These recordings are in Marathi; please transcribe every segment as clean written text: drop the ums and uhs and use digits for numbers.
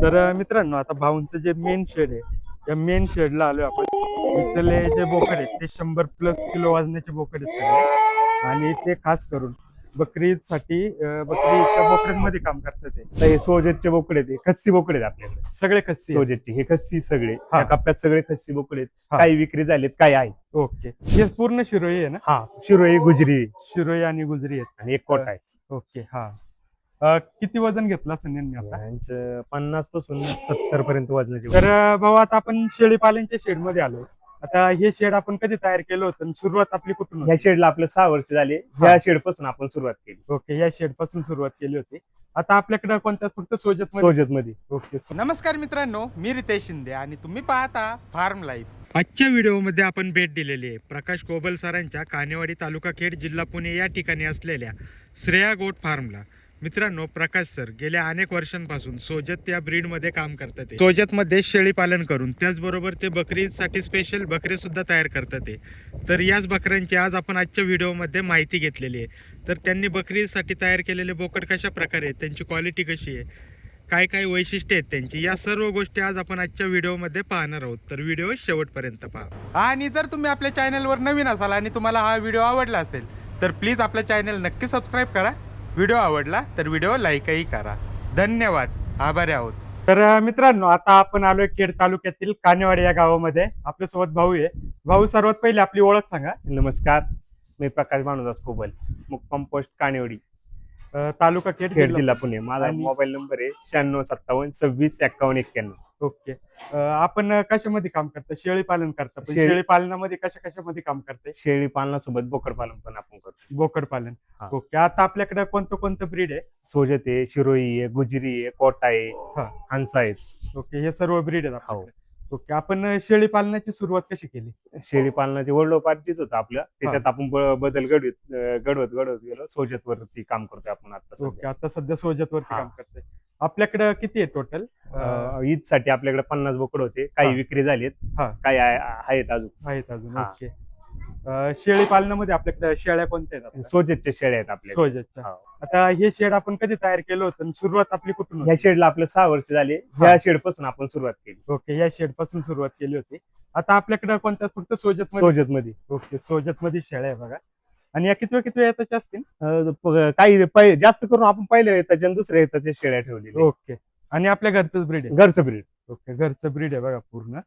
मित्रांनो, आता भाऊंचं जे मेन शेड आहे, त्या मेन शेडला आलोय आपण. इथले जे बोकड आहेत ते 100+ किलो वजनाचे बोकड आहेत सगळे. आणि ते खास करून बकरीसाठी बकरीच्या बोकड्यांमध्ये काम करतात ते. तर हे सोजेतचे बोकडे आहेत, हे खस्सी बोकडे आहेत आपल्याकडे. सगळे खस्सी आहेत. सोजेतचे हे खस्सी सगळे हा. या कप्प्यात सगळे खस्सी बोकडे आहेत. हा. काही विक्री झालेत, काही आहे. ओके, हे पूर्ण शिरोई आहे ना? हा, शिरोई, गुजरी शिरोई आणि गुजरी आहेत. आणि एक कोट आहे. ओके, हा. किती वजन घेतलं असं यांनी आता? यांचं 50 पासून 70 पर्यंत वजनाचे. तर भाऊ, आता आपण शेळी पालनच्या शेड मध्ये आलो. आता हे शेड आपण कधी तयार केलं होतं आणि सुरुवात आपली कुठून ह्या होती? शेडला आपलं 6 वर्ष झाले. हा. ह्या शेड पासून आपण सुरुवात केली. ओके, या शेड पासून सुरुवात केली होती. आता आपल्याकडे कोणत्या फक्त सोजत सोजत मध्ये. ओके. नमस्कार मित्रांनो, मी रितेश शिंदे आणि तुम्ही पाहता फार्म लाईफ. आजच्या व्हिडिओमध्ये आपण भेट दिलेली आहे प्रकाश कोबल सरांच्या कानेवाडी, तालुका खेड, जिल्हा पुणे या ठिकाणी असलेल्या श्रेया गोट फार्मला. मित्रांनो, प्रकाश सर गेल्या अनेक वर्षांपासून सोजत या ब्रीड मध्ये काम करतात. सोजत मध्ये शेळी पालन करून त्याचबरोबर ते बकरीसाठी स्पेशल बकरे सुद्धा तयार करतात. तर याच बकऱ्यांची आज आपण आजच्या व्हिडिओमध्ये माहिती घेतलेली आहे. तर त्यांनी बकरीसाठी तयार केलेले बोकड कशा प्रकारे आहेत, त्यांची क्वालिटी कशी आहे, काय काय वैशिष्ट्ये आहेत त्यांची, या सर्व गोष्टी आज आपण आजच्या व्हिडिओमध्ये पाहणार आहोत. तर व्हिडिओ शेवटपर्यंत पहा. आणि जर तुम्ही आपल्या चॅनलवर नवीन असाल आणि तुम्हाला हा व्हिडिओ आवडला असेल तर प्लीज आपल्या चॅनल नक्की सबस्क्राईब करा. व्हिडिओ आवडला तर व्हिडिओ लाईकही करा. धन्यवाद, आभारी आहोत. तर मित्रांनो, आता आपण आलोय खेड तालुक्यातील कानेवाडी या गावामध्ये. आपल्यासोबत भाऊ आहे. भाऊ, सर्वात पहिले आपली ओळख सांगा. नमस्कार, मी प्रकाश भानुदास कोबल, मुक्काम पोस्ट कानेवाडी, तालुका खेड, खेड, जिल्हा पुणे. माझा आणि- मोबाईल नंबर आहे 9657265191. ओके. आपण कशामध्ये काम करता? शेळी पालन करता, पण शेळी- शेळी पालनामध्ये कशामध्ये काम करते? शेळी पालनासोबत बोकड पालन पण आपण करतो. बोकड पालन. हा. ओके. आता आपल्याकडे कोणतं ब्रीड आहे? सोजत आहे, शिरोई आहे, गुजरी आहे, कोटा आहे, हा. हंसा आहेत. ओके, हे सर्व ब्रीड आहेत हो. आपल्याकडे. ओके. आपण शेळी पालनाची सुरुवात कशी केली? शेळी पालनाचे वडिलोपार्जित होतं आपलं. त्याच्यात आपण बदल घडवत गेलो. सोजत वरती काम करतोय आपण आता ओके, सध्या. आता सध्या सोजत वरती हा. काम करते. आपल्याकडे किती आहे टोटल? ईद साठी आपल्याकडे 50 बोकड होते. काही हा. विक्री झालेत, हा. काही आहेत अजून. आहेत अजून. हा. ओके. शेळी पालनामध्ये आपल्याकडे शेळ्या कोणत्या आहेत आपल्या? सोजतच्या शेळ्या आहेत आपल्याकडे. सोजतच्या. हो. आता हे शेड आपण कधी तयार केलं होतं आणि सुरुवात आपली कुठून ह्या होती? शेडला आपलं 6 वर्ष झाले. हा. ह्या शेड पासून आपण सुरुवात केली. ओके, या शेड पासून सुरुवात केली होती. आता आपल्याकडे कोणत्या फक्त सोजत? सोजत मध्ये ओके, सोजत मध्ये शेळ्या आहे बघा. आणि या किती येताच्या असतील? काही जास्त करून आपण पहिल्या येताच्या आणि दुसऱ्या येताच्या शेळ्या ठेवलेल्या. ओके. आणि आपल्या घरचंच ब्रीड आहे? घरचं ब्रीड. ओके, घरचं ब्रीड आहे बघा पूर्ण.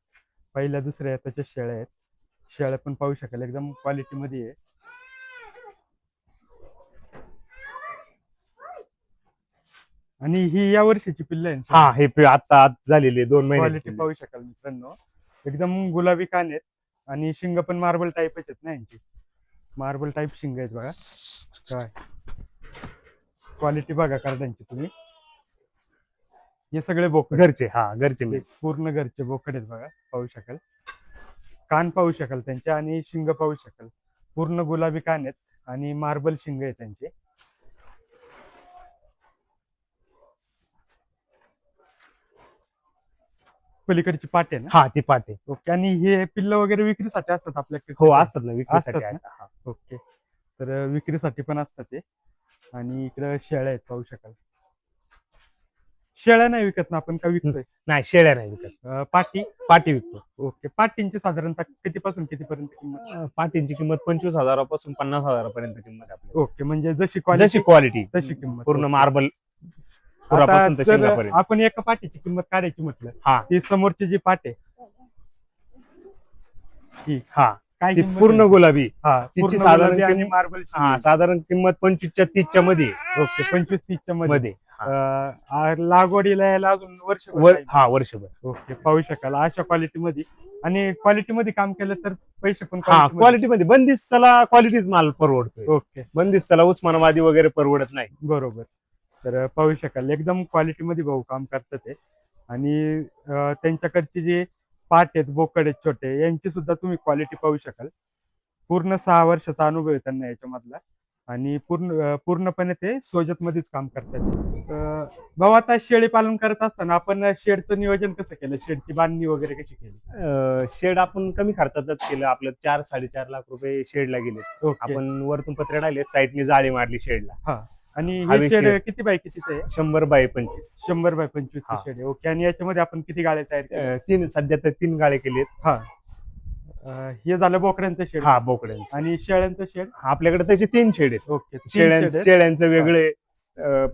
पहिल्या दुसऱ्या येताच्या शेळ्या आहेत. शेळ्या पण पाहू शकाल, एकदम क्वालिटी मध्ये आहे. आणि ही या वर्षीची पिल्ल आहे. हा, हे आता झालेले 2 क्वालिटी महिने. पाहू शकाल मित्रांनो, एकदम गुलाबी कान आहेत. आणि शिंग पण मार्बल टाईपच आहेत ना यांची. मार्बल टाईप शिंग आहेत बघा. काय क्वालिटी बघा कार्डांची तुम्ही. हे सगळे बोकड घरचे. हा, घरचे मी. पूर्ण घरचे बोकड आहेत बघा, पाहू शकाल. कान पाहू शकाल त्यांचे आणि शिंग पाहू शकाल. पूर्ण गुलाबी कान आहेत आणि मार्बल शिंग आहे त्यांचे. पलीकडची पाटे ना? हा, ती पाटे. ओके. आणि हे पिल्ल वगैरे विक्रीसाठी असतात आपल्याकडे? हो, असतात ना विक्रीसाठी. असतात आहेत. हा. ओके. तर विक्रीसाठी पण असतात ते. आणि इकडे शेळ्या आहेत, पाहू शकाल. शेळ्या नाही विकत ना आपण, का विकतोय? नाही, शेळ्या नाही विकत. पाटी. पाटी विकतो. ओके. पाटींची साधारणतः कितीपासून कितीपर्यंत किंमत? पाटींची किंमत 25,000 50,000 पर्यंत किंमत आहे आपल्याकडे. ओके, म्हणजे जशी जशी क्वालिटी क्वालिटी, तशी किंमत. पूर्ण ओके. मार्बल आता पुरापासून तर जर शेंगापर्यंत. आपण एका पाटीची किंमत काढायची म्हटलं, हा. ती समोरची जी पाट आहे ही हा, काय ती किंमत पूर्ण आहे? गुलाबी. हा, तिची पूर्ण साधारण गुलाबी आणि किंमत- मार्बल हा, साधारण किंमत 25 30 च्या मध्ये. ओके, 25-30 मध्ये. मध्ये. हा. लागवडीला यायला अजून वर्ष. हा, वर्षभर. ओके, पाहू शकाल अशा क्वालिटी मध्ये. आणि क्वालिटी मध्ये काम केलं तर पैसे पण हा, quality मध्ये. क्वालिटी मध्ये बंदिस्ताला क्वालिटीच माल परवडतोय. ओके, बंदिस्ताला उस्मानाबादी वगैरे परवडत नाही. बरोबर. तर पाहू शकाल एकदम क्वालिटी मध्ये भाऊ काम करतात ते. आणि त्यांच्याकडचे जे पाट आहेत, बोकड आहेत छोटे, यांची सुद्धा तुम्ही क्वालिटी पाहू शकाल. पूर्ण 6 वर्षाचा अनुभव आहे त्यांना याच्यामधला. आणि पूर्णपणे ते सोजत मध्येच काम करतात. भाऊ, आता शेळी पालन करत असताना आपण शेडचं नियोजन कसं केलं? शेडची बांधणी वगैरे कशी केली? शेड आपण कमी खर्चातच केलं. आपलं 4-4.5 लाख रुपये शेडला गेले. ओके. आपण वरतून पत्रे डायले, साईडने जाळी मारली शेडला. हा. आणि हे हवेशीर. शेड किती बाय कितीचं आहे? 100 बाय 25. 100 बाय 25 हा. शेड आहे. ओके. आणि याच्यामध्ये आपण किती गाळे तयार केले? तीन सध्या तर 3 गाळे केलेत. हा. हे झालं बोकड्यांचं शेड. हा, बोकड्यांचं. आणि शेळ्यांचं शेड? आपल्याकडे त्याचे 3 शेड आहेत. ओके. 3 शेड आहेत. शेळ्यांचं वेगळे,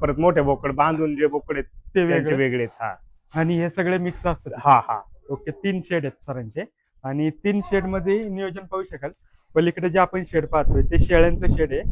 परत मोठे बोकड बांधून जे बोकड आहेत ते त्यांचे वेगळे. वेगळे आहेत. हा आणि हे सगळे मिक्स असतात. हा हा. ओके. 3 शेड आहेत सरांचे. आणि 3 शेड मध्ये नियोजन पाहू शकाल. पलीकडे जे आपण शेड पाहतोय ते शेळ्यांचं शेड आहे.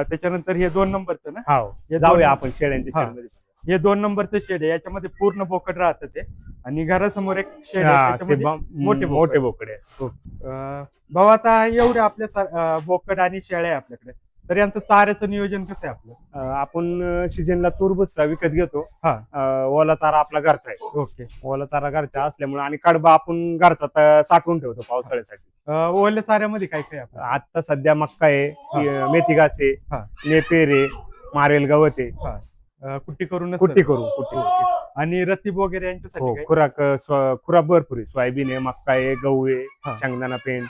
त्याच्यानंतर हे 2 नंबरचं ना? हो, हे जाऊया 2 आपण शेळ्यांच्या हा. शेड मध्ये. हे 2 नंबरचं शेड आहे. याच्यामध्ये पूर्ण बोकड राहतं ते. आणि घरासमोर एक शेड आहे हा, ते त्याच्यामध्ये मोठे मोठे बोकड आहे. भाऊ आता एवढे आपल्या बोकड आणि शेळ्या आहे आपल्याकडे, तर यांचं चाऱ्याचं नियोजन कसं आहे आपलं? आपण सीजनला तूरबुसचा विकत घेतो. हा. ओला चारा आपला घरचा आहे. ओके. ओला चारा घरचा असल्यामुळे आणि कडबा आपण घरचा साठवून ठेवतो पावसाळ्यासाठी. ओल्या चाऱ्यामध्ये काय काय आपलं? आता सध्या मक्का आहे, मेथी घास आहे, हा. नेपेर आहे, मारेल गवत आहे. कुट्टी करून कुट्टी करून कुट्टी. आणि रतीब वगैरे यांच्यासाठी हो, काय? खुराक भरपूर आहे. सोयाबीन आहे, मक्का आहे, गहू हा. आहे, शेंगदाणा पेंड.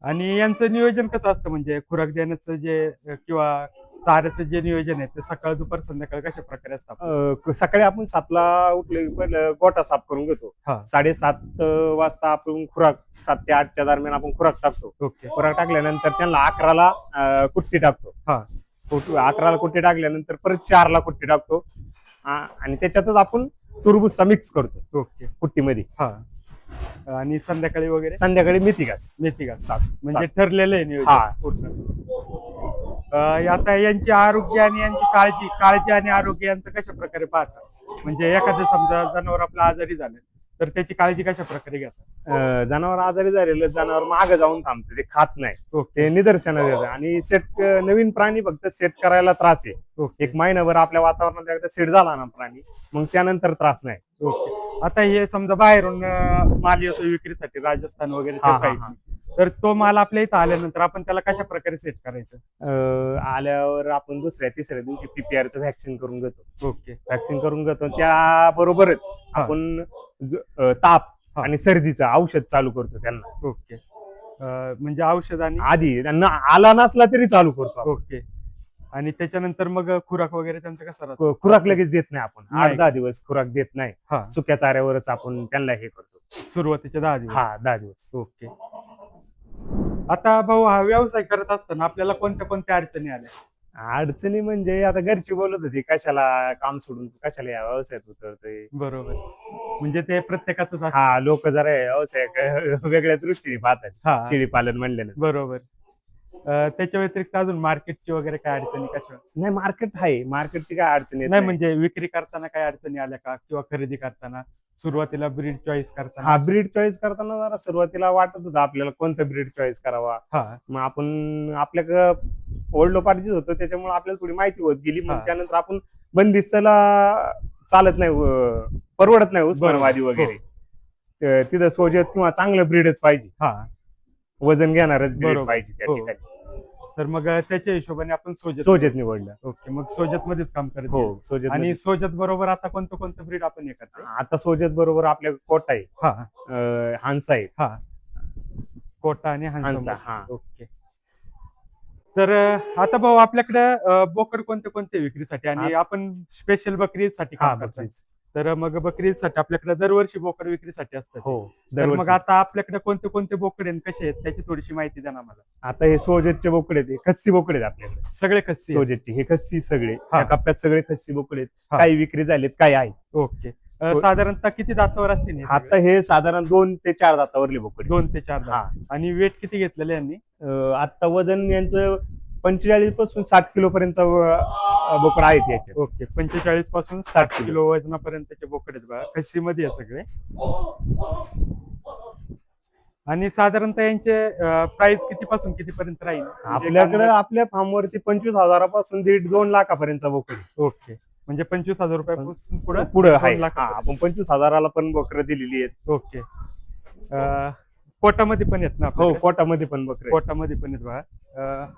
आणि यांचं नियोजन कसं असतं, म्हणजे खुराक देण्याचं जे किंवा चाऱ्याचं जे नियोजन आहे ते सकाळ दुपार संध्याकाळ कशा प्रकारे असतं? सकाळी आपण 7ला उठले पहिलं गोठा साफ करून घेतो. हा. 7:30 वाजता आपण खुराक 7 ते 8च्या दरम्यान आपण खुराक टाकतो. ओके. खुराक टाकल्यानंतर त्यांना 11ला कुट्टी टाकतो. हा. 11ला कुट्टी टाकल्यानंतर परत 4ला कुट्टी टाकतो. आणि त्याच्यातच आपण तुरबुसचा मिक्स करतो ओके. कुट्टीमध्ये. हा. आणि संध्याकाळी वगैरे संध्याकाळी मेथी घास. मेथी घास. 7 म्हणजे ठरलेलं आहे नियोजन हा. पूर्ण. आता यांची आरोग्य आणि यांची काळजी आणि आरोग्य यांचं कशा प्रकारे पाहता? म्हणजे एखादं समजा जनावर आपलं आजारी झालं तर त्याची काळजी कशा प्रकारे घेतात? जनावर आजारी झालेलं जनावर मागं जाऊन थांबते, ते खात नाही. ओके. ते निदर्शनास येतं. आणि नवीन प्राणी फक्त सेट करायला त्रास आहे. ओके. 1 महिनाभर आपल्या वातावरणात एकदा सेट झाला ना प्राणी, मग त्यानंतर त्रास नाही. ओके. आता हे समजा बाहेरून माल येतो विक्रीसाठी राजस्थान वगैरे त्या हा, हा, साईडने, तर तो माल आपल्या इथं आल्यानंतर आपण त्याला कशा प्रकारे सेट करायचं? आल्यावर आपण दुसऱ्या तिसऱ्या दिवशी पीपीआरचं व्हॅक्सिन करून घेतो. ओके. व्हॅक्सिन करून घेतो. त्याबरोबरच हा. आपण ताप हा. आणि सर्दीचं औषध चालू करतो त्यांना. ओके. म्हणजे औषध आणि आधी त्यांना आला नसला तरी चालू करतो आपण. ओके. आणि त्याच्यानंतर मग खुराक वगैरे त्यांचं कसं राहतं? खुराक लगेच देत नाही आपण. नाही. 8-10 दिवस खुराक देत नाही. हा. सुक्या चाऱ्यावरच आपण त्यांना हे करतो. सुरुवातीच्या 10 दिवस. हा, 10 दिवस. ओके. आता भाऊ हा व्यवसाय करत असताना आपल्याला कोणत्या कोणत्या अडचणी आल्या? अडचणी म्हणजे आता घरची बोलत होती, कशाला काम सोडून कशाला या व्यवसायात उतरतोय. बरोबर. म्हणजे ते प्रत्येकाच असतं. हा, लोक जरा हे व्यवसाय वेगळ्या दृष्टीने पाहतात. हा. शेळी पालन म्हणल्यानं. बरोबर. त्याच्या व्यतिरिक्त अजून मार्केटची वगैरे काय अडचणी कशा? नाही, मार्केट आहे. मार्केटची काय अडचणी येत नाही नाही. म्हणजे विक्री करताना काय अडचणी आल्या का, किंवा खरेदी करताना सुरुवातीला ब्रीड चॉईस करताना? हा, ब्रीड चॉईस करताना जरा सुरुवातीला वाटत होतं आपल्याला कोणतं ब्रीड चॉईस करावा. हा. मग आपण आपल्याकडं ओल्ड पार्टीच होतं, त्याच्यामुळे आपल्याला थोडी माहिती होत गेली. मग हा. त्यानंतर आपण बंदिस्तला चालत नाही, परवडत नाही उस्मानाबादी वगैरे. तिथं सोजत किंवा चांगलं ब्रीडच पाहिजे. हा. वजन घेणारच ब्रीड बरोबर. पाहिजे त्या हो. ठिकाणी. तर मग त्याच्या हिशोबाने आपण सोजत निवडलं. ओके. मग सोजत मध्येच काम करत हो, गेलो. सोजत. आणि सोजत बरोबर आता कोणतं कोणतं ब्रीड आपण हे करतो? आता सोजत बरोबर आपल्या कोटा आहे, हा. हांसा आहे. हा. कोटा आणि हांसा. हांसा. हा. ओके. तर आता भाऊ आपल्याकडे बोकड कोणते कोणते विक्रीसाठी, आणि आपण स्पेशल बकरीसाठी हा, काम करतो? बकरीच. तर मग बकरीसाठी आपल्याकडे दरवर्षी बोकड विक्रीसाठी असतात. हो, तर मग दरवर्षी. आता आपल्याकडे कोणते कोणते बोकड आहेत, कसे आहेत, त्याची थोडीशी माहिती द्या ना मला. आता हे सोजतचे बोकडे आहेत, हे खस्सी बोकडे आहेत आपल्याकडे. सगळे खस्सी आहेत? सोजतचे हे खस्सी सगळे, हा. या कप्प्यात सगळे खस्सी बोकडे आहेत. हा. काही विक्री झालेत, काही आहेत. ओके. साधारणतः किती दातावर असतील हे आता सगळे? हे साधारण 2 ते 4 दातावरले बोकडे. 2 ते 4 हा. दात. आणि वेट किती घेतलेले यांनी? आता वजन यांचं 45 पासून 60 किलो पर्यंत बोकड आहेत याचे. ओके. 45 पासून 60 किलो वजनापर्यंतचे बोकड आहेत बघा, खस्सी मध्ये आहे सगळे. आणि साधारणतः यांचे प्राइस किती पासून किती पर्यंत राहील? आपल्याकडे आपल्या फार्मवरती 25,000 पासून 1.5-2 लाखापर्यंत बोकड आहे. ओके. म्हणजे 25,000 रुपयापासून पुढे पुढे आहे. 2 लाख. हा, आपण 25,000ला पण बकरं दिलेली आहेत. ओके. कोटामध्ये पण आहेत ना हो, आपल्याकडे? कोटामध्ये पण बकरे आहेत. कोटामध्ये पण आहेत बघा.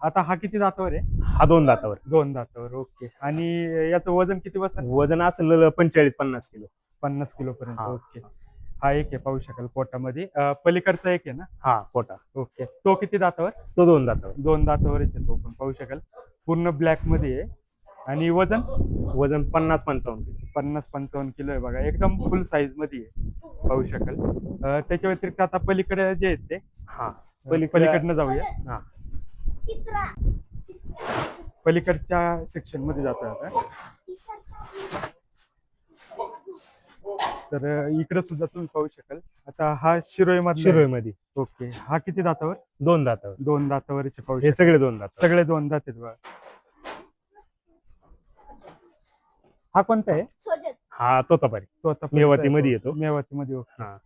आता हा किती दातावर आहे? हा 2 दातावर. 2 दातावर. ओके. आणि याचं वजन किती बसतं? वजन असेल 45-50 किलो. 50 किलो पर्यंत. हा. ओके. हा एक आहे, पाहू शकाल कोटामध्ये. पलीकडचा एक आहे ना? हा, कोटा. ओके. तो किती दातावर? तो 2 दातावर. 2 दातावरच आहे तो पण, पाहू शकाल. पूर्ण ब्लॅक मध्ये आहे. आणि वजन वजन 50-55 किलो. 50-55 किलो आहे बघा, एकदम फुल साईज मध्ये आहे, पाहू शकाल. त्याच्या व्यतिरिक्त आता पलीकडे जे आहेत ते हा पलीकडनं जाऊया. हा पलीकडच्या सेक्शन मध्ये जातोय आता. तर इकडे सुद्धा तुम्ही पाहू शकाल. आता हा शिरोई शिरोई मध्ये ओके. हा किती दातावर? 2 दातावर. 2 दातावरचे पाहू हे शकाल. सगळे 2 दात. सगळे 2 दात आहेत बघा. हा कोणता आहे? हा तोतापुरी तो आता मेवाती मध्ये येतो. मेवाती मध्ये. हा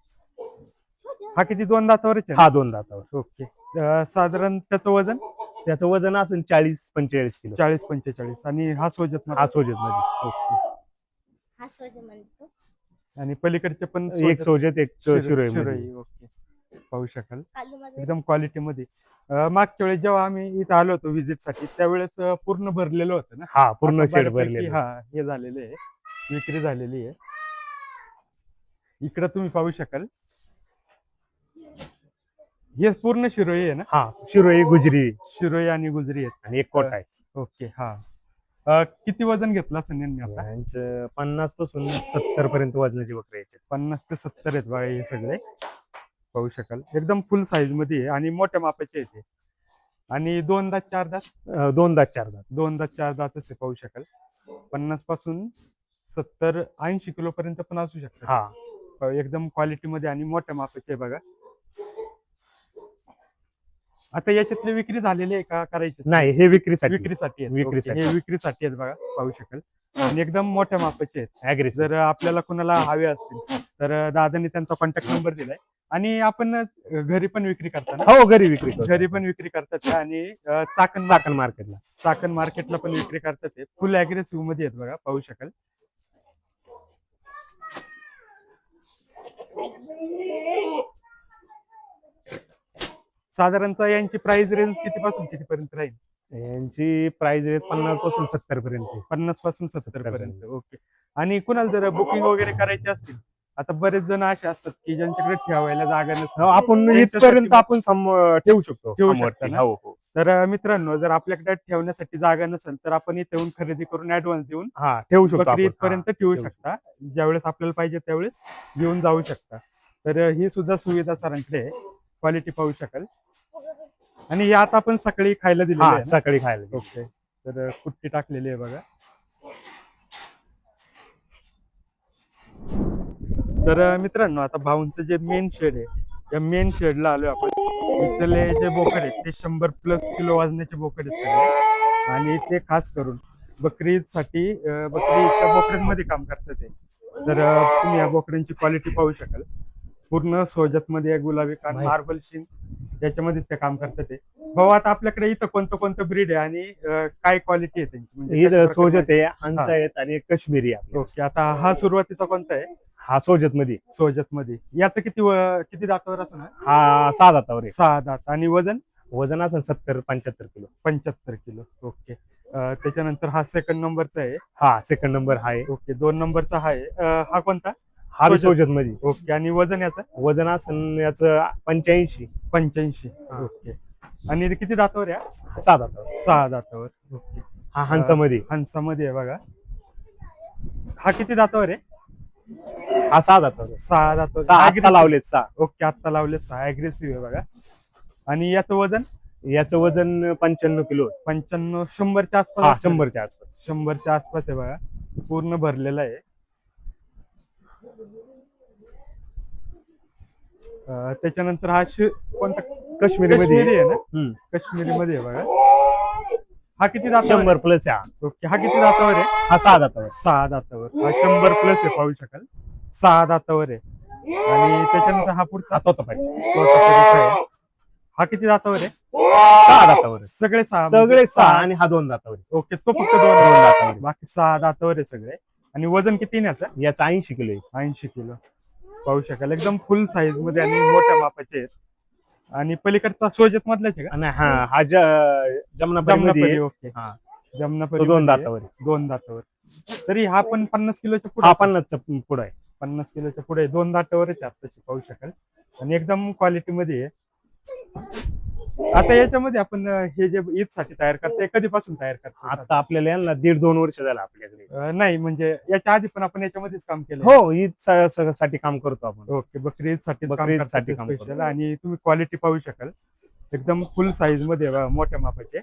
हा किती 2 दातावरच आहे? हा 2 दातावर. ओके. साधारण त्याचं वजन त्याचं वजन असून 40-45 किलो. 40-45. आणि हा सोजत हा सोजत मध्ये. ओके. आणि पलीकडचे पण एक सोजत एक शिरोई मध्ये. शिरोई. ओके, पाहू शकाल एकदम क्वालिटी मध्ये. मागच्या वेळेस जेव्हा आम्ही इथं आलो होतो व्हिजिट साठी, त्यावेळेस पूर्ण भरलेलं होतं ना. हा पूर्ण आता शेड बऱ्यापैकी भरलेलं. हा हे झालेलं आहे, विक्री झालेली आहे. इकडे तुम्ही पाहू शकाल, हे पूर्ण शिरोई आहे ना. हा शिरोई गुजरी शिरोई आणि गुजरी आहेत. आणि एक कोटा आहे. ओके. हा किती वजन घेतलं असं यांनी आता? यांचं 50 पासून 70 पर्यंत वजनाची बकरी यायचे. 50 ते 70 आहेत बघा हे सगळे, पाहू शकाल. एकदम फुल साईज मध्ये आहे आणि मोठ्या मापाचे आहेत. आणि 2 दात 4 दात? 2 दात 4 दात. 2 दात 4 दात असे पाहू शकाल. 50 पासून 70-80 किलो पर्यंत पण असू शकतात. हा एकदम क्वालिटी मध्ये आणि मोठ्या मापाचे आहे बघा. आता याच्यातली विक्री झालेली आहे का करायची? नाही, हे विक्रीसाठी. विक्रीसाठी आहेत. विक्रीसाठी. हे विक्रीसाठी आहेत बघा, पाहू शकाल. आणि एकदम मोठ्या मापाचे आहेत. ऍग्रेसिव्ह. जर आपल्याला कोणाला हवे असतील तर दादांनी त्यांचा कॉन्टॅक्ट नंबर दिलाय. आणि आपण घरी पण विक्री करता ना? हो, घरी विक्री करतो. घरी पण विक्री करतात. आणि चाकण मार्केटला. चाकण मार्केटला पण विक्री करतात. ते फुल अग्रेसिव्ह मध्ये आहेत बघा, पाहू शकाल. साधारणतः यांची प्राइस रेंज किती पासून किती पर्यंत राहील? यांची प्राइस रेट 50 पासून 70 पर्यंत. 50 पासून 70 पर्यंत. ओके. आणि कुणाला जर बुकिंग वगैरे करायची असतील, आता बरेच जण असे असतात की ज्यांच्याकडे ठेवायला जागा नसते, आपण इथपर्यंत आपण ठेवू शकतो. ठेवू शकता ना? हो हो. तर मित्रांनो, जर आपल्याकडे ठेवण्यासाठी जागा नसेल तर आपण इथे येऊन खरेदी करून ऍडव्हान्स देऊन हा ठेवू शकतो. बकरी आपण. इथपर्यंत ठेवू शकता. ज्यावेळेस आपल्याला पाहिजे त्यावेळेस घेऊन जाऊ शकता. तर ही सुद्धा सुविधा सरांकडे आहे, क्वालिटी पाहू शकाल. आणि हे आता आपण सकाळी खायला दिलेलं आहे ना? सकाळी खायला. ओके. तर कुट्टी टाकलेली आहे बघा. तर मित्रांनो, आता भाऊंचं जे मेन शेड आहे, त्या मेन शेडला आलोय आपण. इथले जे बोकड आहेत ते 100+ किलो वजनाचे बोकड आहेत सगळे. आणि ते खास करून बकरीसाठी बकरीच्या बोकड्यांमध्ये काम करतात ते. तर तुम्ही या बोकड्यांची क्वालिटी पाहू शकाल. पूर्ण सोजत मध्ये गुलाबी कान, मार्बल शिंग, याच्यामध्येच ते काम करतात ते. भाऊ, आता आपल्याकडे इथं कोणतं ब्रीड आहे आणि काय क्वालिटी आहे त्यांची? म्हणजे सोजत आहे, हंस आहेत आणि काश्मीरी आहे. ओके. आता हा सुरुवातीचा कोणता आहे? हा सोजत मध्ये. याचं किती दातावर असं? हा 6 दातावर आहे. 6 दात. आणि वजन असेल 70-75 किलो. 75 किलो. ओके. त्याच्यानंतर हा सेकंड नंबरचा आहे. हा सेकंड नंबर आहे. ओके. 2 नंबरचा हा आहे. हा कोणता? हा सोजत मध्ये. ओके. आणि वजन याचं? वजन असेल याचं 85. ओके. आणि किती दातावर आहे? 6 दातावर. 6 दातावर. ओके. हा हंसामध्ये आहे बघा. हा किती दातावर आहे? हा 6 दातावर. 6 दातावर. 6 लावलेत 6. ओके. आता लावले 6. अग्रेसिव्ह आहे बघा. आणि याचं वजन? याचं वजन 95 किलो. 95. 100च्या आसपास? 100च्या आसपास. 100च्या आसपास आहे बघा. पूर्ण भरलेला आहे. त्याच्यानंतर हा कोणता? काश्मीरी मध्ये आहे ना? काश्मीरी मध्ये आहे बघा. हा किती दातावर? 100+ आहे. ओके. हा किती दातावर आहे? हा 6 दातावर. 6 दातावर. हा 100+ आहे, पाहू शकाल. 6 दातावर आहे. आणि त्याच्यानंतर हा पुढचा आहे. हा किती दातावर आहे? 6 दातावर. सगळे 6. सगळे 6 आणि हा 2 दातावर. ओके. तो फक्त 2 दातावर. बाकी 6 दातावर आहे सगळे. आणि वजन किती याचं? याचं 80 किलो आहे. 80 किलो, पाहू शकाल. एकदम फुल साईज मध्ये आणि मोठ्या मापाचे आहेत. आणि पलीकडचा सोजत मधलाच आहे का? आणि हा जमनापरी. ओके. जमनापरी 2 दातावर. 2 दातावर. तरी हा पण 50 किलोच्या पुढे? हा 50च्या पुढे आहे. 50 किलोच्या पुढे 2 दातावरच आत्ताची, पाहू शकाल. आणि एकदम क्वालिटी मध्ये आहे. आता याच्यामध्ये आपण हे जे ईद साठी तयार करतो हे कधीपासून तयार करतो? आता आपल्याला यांना 1.5-2 वर्ष झालं आपल्याकडे. नाही म्हणजे याच्या आधी पण आपण याच्यामध्येच काम केलं? हो, ईद साठी काम करतो आपण. ओके, बकरी ईद साठी बकरी ईदसाठी काम स्पेशल. करतो. आणि तुम्ही क्वालिटी पाहू शकाल एकदम फुल साईज मध्ये मोठ्या मापाचे.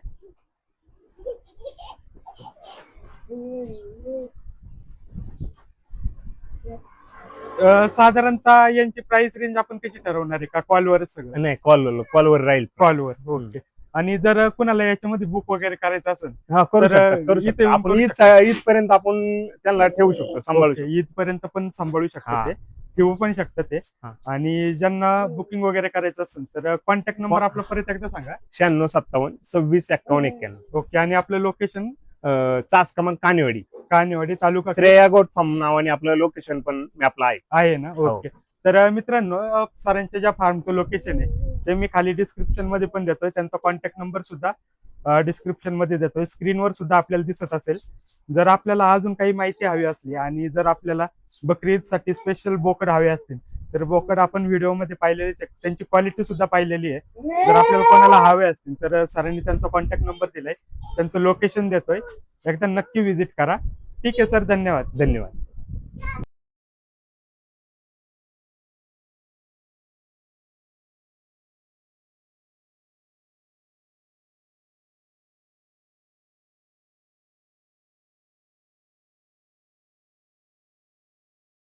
साधारणतः यांची प्राइस रेंज आपण कशी ठरवणार आहे का कॉलवर सगळं? नाही, कॉलवर राहील. कॉलवर. ओके. आणि जर कुणाला याच्यामध्ये बुक वगैरे करायचं असेल हा, करू तर शकता, करू इथे शकता. येऊन आपण करू ईद पर्यंत आपण त्यांना ठेवू शकतो, सांभाळू शकतो. ईद पर्यंत पण सांभाळू हा. शकतात ते, ठेवू पण शकतात ते. हा. आणि ज्यांना बुकिंग वगैरे करायचं असेल तर कॉन्टॅक्ट नंबर आपला परत एकदा सांगा. 9657 26 51 91. ओके. आणि आपलं लोकेशन चास कमान कानेवाडी, कानेवाडी तालुका श्रेया गोट फार्म नावाने आपलं लोकेशन पण मॅपला आहे. आहे ना? ओके. तर मित्रांनो, सरांच्या ज्या फार्मचं लोकेशन आहे ते मी खाली डिस्क्रिप्शन मध्ये पण देतोय. त्यांचा कॉन्टॅक्ट नंबर सुद्धा डिस्क्रिप्शन मध्ये देतोय, स्क्रीनवर सुद्धा आपल्याला दिसत असेल. जर आपल्याला अजून काही माहिती हवी असली आणि जर आपल्याला बकरी ईदसाठी स्पेशल बोकड हवे असतील तर बोकड आपण व्हिडिओमध्ये पाहिलेलेच आहे, त्यांची क्वालिटी सुद्धा पाहिलेली आहे. जर आपल्याला कोणाला हवे असतील तर सरांनी त्यांचा कॉन्टॅक्ट नंबर दिलाय, त्यांचं लोकेशन देतोय, एकदा नक्की व्हिजिट करा. ठीक आहे सर, धन्यवाद. धन्यवाद.